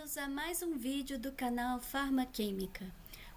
Bem-vindos a mais um vídeo do canal Farmaquímica.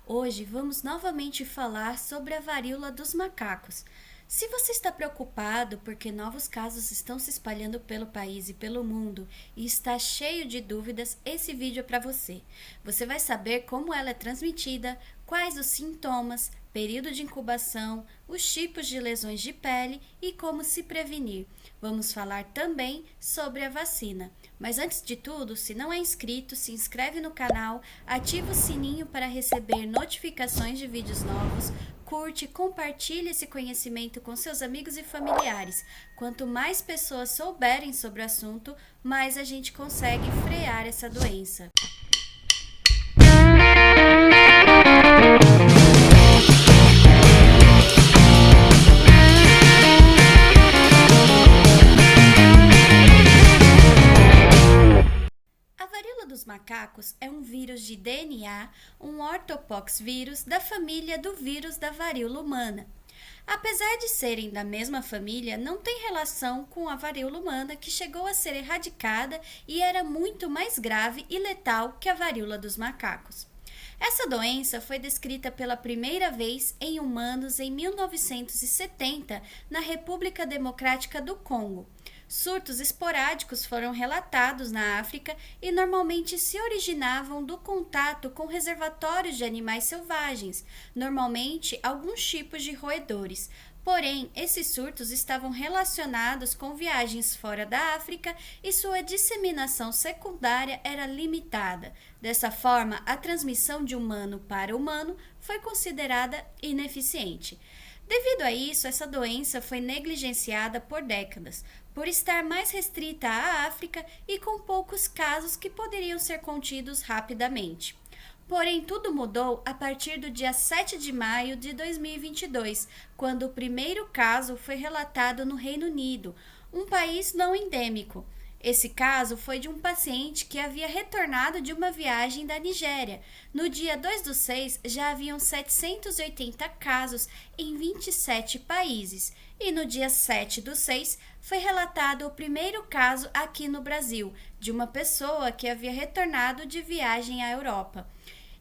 Hoje vamos novamente falar sobre a varíola dos macacos. Se você está preocupado porque novos casos estão se espalhando pelo país e pelo mundo e está cheio de dúvidas, esse vídeo é para você. Você vai saber como ela é transmitida, quais os sintomas, período de incubação, os tipos de lesões de pele e como se prevenir. Vamos falar também sobre a vacina. Mas antes de tudo, se não é inscrito, se inscreve no canal, ativa o sininho para receber notificações de vídeos novos, curte, compartilhe esse conhecimento com seus amigos e familiares. Quanto mais pessoas souberem sobre o assunto, mais a gente consegue frear essa doença. Dos macacos é um vírus de DNA, um ortopoxvírus da família do vírus da varíola humana. Apesar de serem da mesma família, não tem relação com a varíola humana, que chegou a ser erradicada e era muito mais grave e letal que a varíola dos macacos. Essa doença foi descrita pela primeira vez em humanos em 1970 na República Democrática do Congo. Surtos esporádicos foram relatados na África e normalmente se originavam do contato com reservatórios de animais selvagens, normalmente alguns tipos de roedores. Porém, esses surtos estavam relacionados com viagens fora da África e sua disseminação secundária era limitada. Dessa forma, a transmissão de humano para humano foi considerada ineficiente. Devido a isso, essa doença foi negligenciada por décadas, por estar mais restrita à África e com poucos casos que poderiam ser contidos rapidamente. Porém, tudo mudou a partir do dia 7 de maio de 2022, quando o primeiro caso foi relatado no Reino Unido, um país não endêmico. Esse caso foi de um paciente que havia retornado de uma viagem da Nigéria. No dia 2/6, já haviam 780 casos em 27 países. E no dia 7/6, foi relatado o primeiro caso aqui no Brasil, de uma pessoa que havia retornado de viagem à Europa.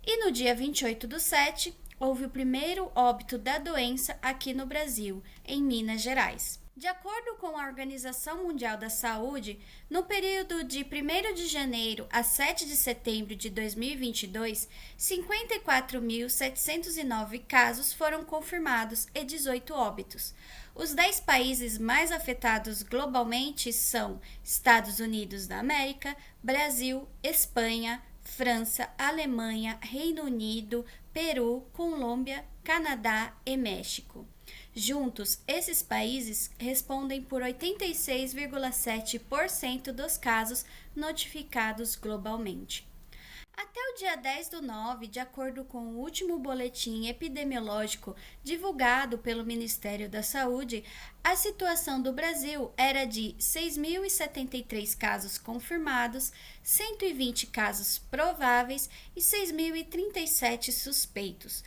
E no dia 28/7, houve o primeiro óbito da doença aqui no Brasil, em Minas Gerais. De acordo com a Organização Mundial da Saúde, no período de 1º de janeiro a 7 de setembro de 2022, 54.709 casos foram confirmados e 18 óbitos. Os 10 países mais afetados globalmente são Estados Unidos da América, Brasil, Espanha, França, Alemanha, Reino Unido, Peru, Colômbia, Canadá e México. Juntos, esses países respondem por 86,7% dos casos notificados globalmente. Até o dia 10/9, de acordo com o último boletim epidemiológico divulgado pelo Ministério da Saúde, a situação do Brasil era de 6.073 casos confirmados, 120 casos prováveis e 6.037 suspeitos.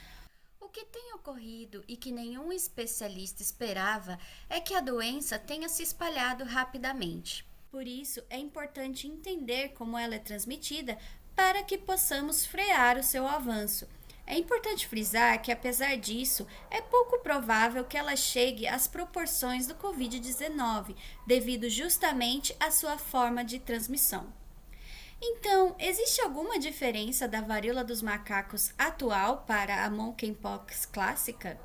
O que tem ocorrido e que nenhum especialista esperava é que a doença tenha se espalhado rapidamente. Por isso, é importante entender como ela é transmitida para que possamos frear o seu avanço. É importante frisar que, apesar disso, é pouco provável que ela chegue às proporções do Covid-19, devido justamente à sua forma de transmissão. Então, existe alguma diferença da varíola dos macacos atual para a monkeypox clássica?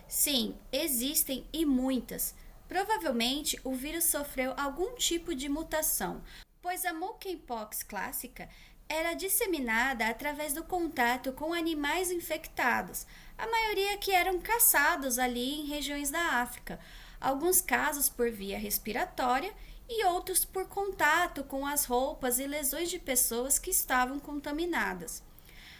Sim, existem e muitas. Provavelmente o vírus sofreu algum tipo de mutação, pois a monkeypox clássica era disseminada através do contato com animais infectados, a maioria que eram caçados ali em regiões da África, alguns casos por via respiratória e outros por contato com as roupas e lesões de pessoas que estavam contaminadas.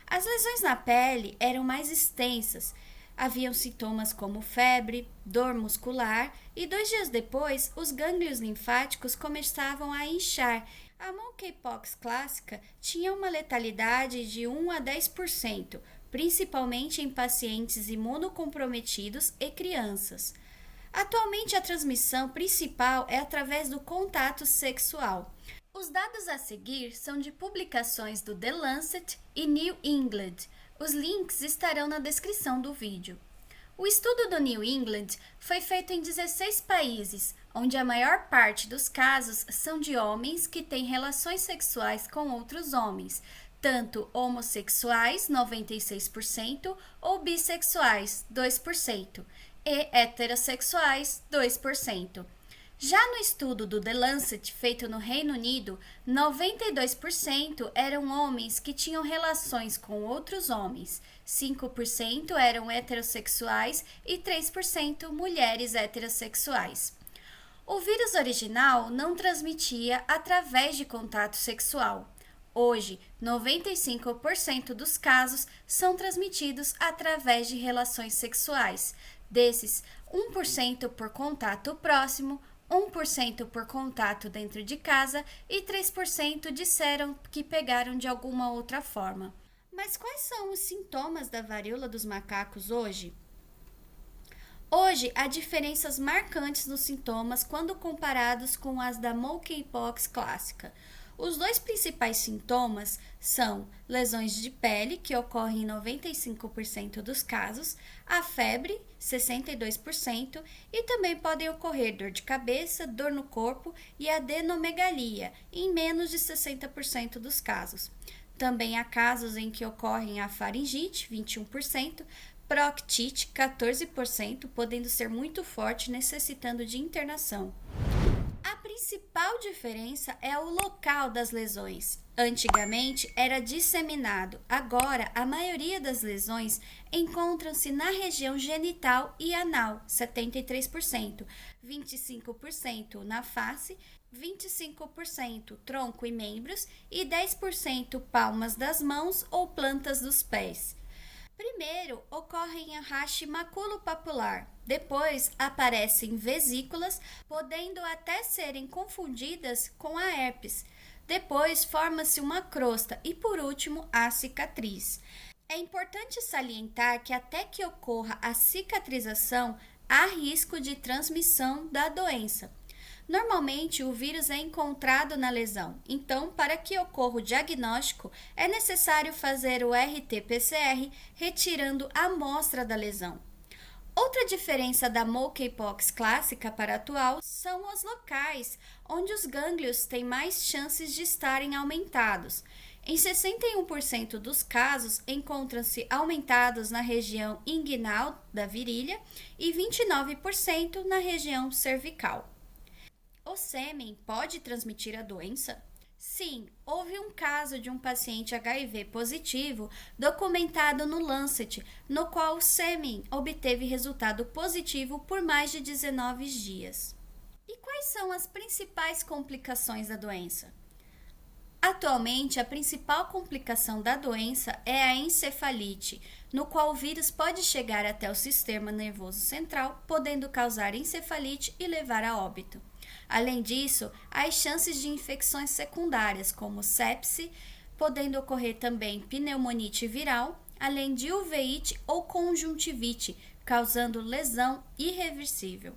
As lesões na pele eram mais extensas, haviam sintomas como febre, dor muscular e 2 dias depois os gânglios linfáticos começavam a inchar. A monkeypox clássica tinha uma letalidade de 1 a 10%, principalmente em pacientes imunocomprometidos e crianças. Atualmente, a transmissão principal é através do contato sexual. Os dados a seguir são de publicações do The Lancet e New England. Os links estarão na descrição do vídeo. O estudo do New England foi feito em 16 países, onde a maior parte dos casos são de homens que têm relações sexuais com outros homens, tanto homossexuais, 96%, ou bissexuais, 2%, e heterossexuais, 2%. Já no estudo do The Lancet, feito no Reino Unido, 92% eram homens que tinham relações com outros homens, 5% eram heterossexuais e 3% mulheres heterossexuais. O vírus original não transmitia através de contato sexual. Hoje, 95% dos casos são transmitidos através de relações sexuais. Desses, 1% por contato próximo, 1% por contato dentro de casa e 3% disseram que pegaram de alguma outra forma. Mas quais são os sintomas da varíola dos macacos hoje? Hoje, há diferenças marcantes nos sintomas quando comparados com as da monkeypox clássica. Os dois principais sintomas são lesões de pele, que ocorrem em 95% dos casos, a febre, 62%, e também podem ocorrer dor de cabeça, dor no corpo e adenomegalia, em menos de 60% dos casos. Também há casos em que ocorrem a faringite, 21%, proctite, 14%, podendo ser muito forte, necessitando de internação. A principal diferença é o local das lesões. Antigamente era disseminado, agora a maioria das lesões encontram-se na região genital e anal, 73%, 25% na face, 25% tronco e membros e 10% palmas das mãos ou plantas dos pés. Primeiro ocorre a rache maculopapular, depois aparecem vesículas, podendo até serem confundidas com a herpes. Depois forma-se uma crosta e, por último, a cicatriz. É importante salientar que até que ocorra a cicatrização, há risco de transmissão da doença. Normalmente, o vírus é encontrado na lesão, então, para que ocorra o diagnóstico, é necessário fazer o RT-PCR retirando a amostra da lesão. Outra diferença da monkeypox clássica para a atual são os locais, onde os gânglios têm mais chances de estarem aumentados. Em 61% dos casos, encontram-se aumentados na região inguinal da virilha e 29% na região cervical. O sêmen pode transmitir a doença? Sim, houve um caso de um paciente HIV positivo documentado no Lancet, no qual o sêmen obteve resultado positivo por mais de 19 dias. E quais são as principais complicações da doença? Atualmente, a principal complicação da doença é a encefalite, no qual o vírus pode chegar até o sistema nervoso central, podendo causar encefalite e levar a óbito. Além disso, há as chances de infecções secundárias, como sepse, podendo ocorrer também pneumonite viral, além de uveíte ou conjuntivite, causando lesão irreversível.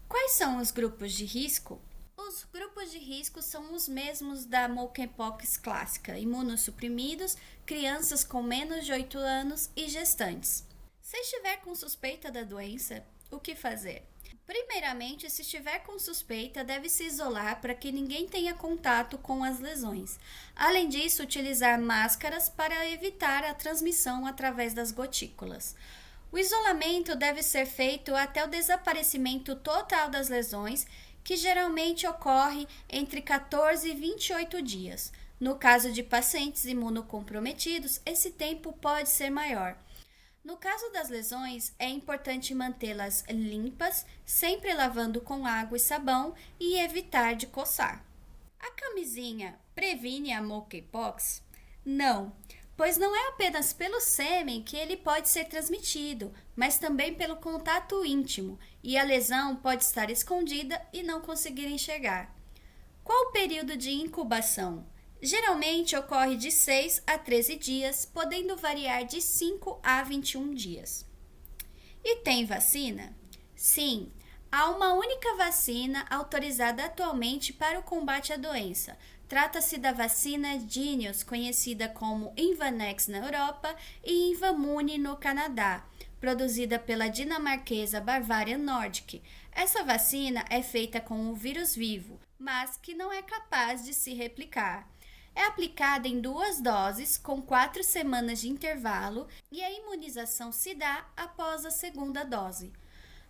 Quais são os grupos de risco? Os grupos de risco são os mesmos da monkeypox clássica: imunossuprimidos, crianças com menos de 8 anos e gestantes. Se estiver com suspeita da doença, o que fazer? Primeiramente, se estiver com suspeita, deve se isolar para que ninguém tenha contato com as lesões. Além disso, utilizar máscaras para evitar a transmissão através das gotículas. O isolamento deve ser feito até o desaparecimento total das lesões, que geralmente ocorre entre 14 e 28 dias. No caso de pacientes imunocomprometidos, esse tempo pode ser maior. No caso das lesões, é importante mantê-las limpas, sempre lavando com água e sabão e evitar de coçar. A camisinha previne a monkeypox? Não, pois não é apenas pelo sêmen que ele pode ser transmitido, mas também pelo contato íntimo, e a lesão pode estar escondida e não conseguir enxergar. Qual o período de incubação? Geralmente ocorre de 6 a 13 dias, podendo variar de 5 a 21 dias. E tem vacina? Sim, Há uma única vacina autorizada atualmente para o combate à doença. Trata-se da vacina Jynneos, conhecida como Imvanex na Europa e Invamune no Canadá, produzida pela dinamarquesa Bavarian Nordic. Essa vacina é feita com o vírus vivo, mas que não é capaz de se replicar. É aplicada em 2 doses, com 4 semanas de intervalo, e a imunização se dá após a segunda dose.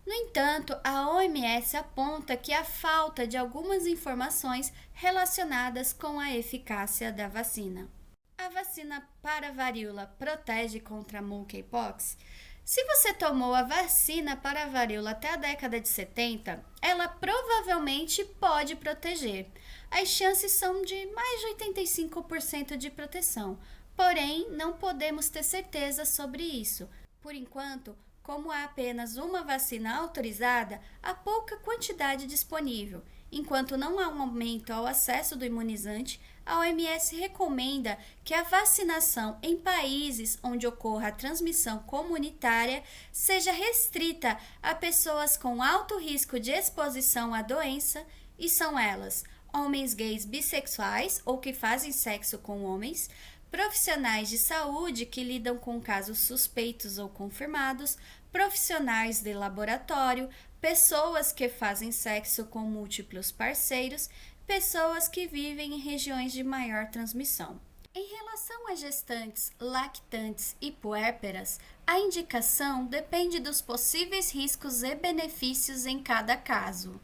No entanto, a OMS aponta que há falta de algumas informações relacionadas com a eficácia da vacina. A vacina para a varíola protege contra monkeypox? Se você tomou a vacina para a varíola até a década de 70, ela provavelmente pode proteger. As chances são de mais de 85% de proteção, porém não podemos ter certeza sobre isso. Por enquanto, como há apenas uma vacina autorizada, há pouca quantidade disponível. Enquanto não há um aumento ao acesso do imunizante, a OMS recomenda que a vacinação em países onde ocorra a transmissão comunitária seja restrita a pessoas com alto risco de exposição à doença, e são elas: homens gays bissexuais ou que fazem sexo com homens, profissionais de saúde que lidam com casos suspeitos ou confirmados, profissionais de laboratório, pessoas que fazem sexo com múltiplos parceiros, pessoas que vivem em regiões de maior transmissão. Em relação a gestantes, lactantes e puérperas, a indicação depende dos possíveis riscos e benefícios em cada caso.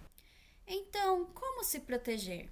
Então, como se proteger?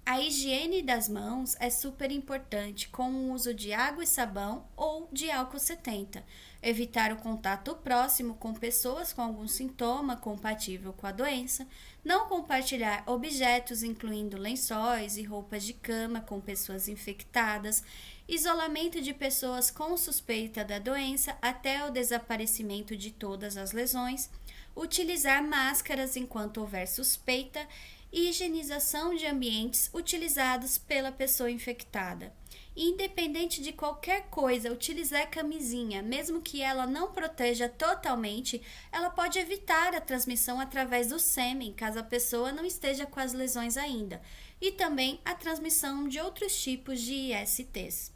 A higiene das mãos é super importante, com o uso de água e sabão ou de álcool 70. Evitar o contato próximo com pessoas com algum sintoma compatível com a doença. Não compartilhar objetos, incluindo lençóis e roupas de cama, com pessoas infectadas. Isolamento de pessoas com suspeita da doença até o desaparecimento de todas as lesões. Utilizar máscaras enquanto houver suspeita. E higienização de ambientes utilizados pela pessoa infectada. Independente de qualquer coisa, utilizar camisinha, mesmo que ela não proteja totalmente, ela pode evitar a transmissão através do sêmen, caso a pessoa não esteja com as lesões ainda, e também a transmissão de outros tipos de ISTs.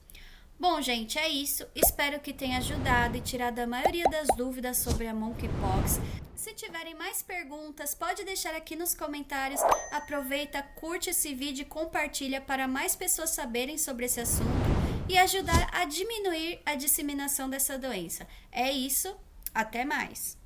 Bom, gente, é isso. Espero que tenha ajudado e tirado a maioria das dúvidas sobre a monkeypox. Se tiverem mais perguntas, pode deixar aqui nos comentários. Aproveita, curte esse vídeo e compartilha para mais pessoas saberem sobre esse assunto e ajudar a diminuir a disseminação dessa doença. É isso, até mais!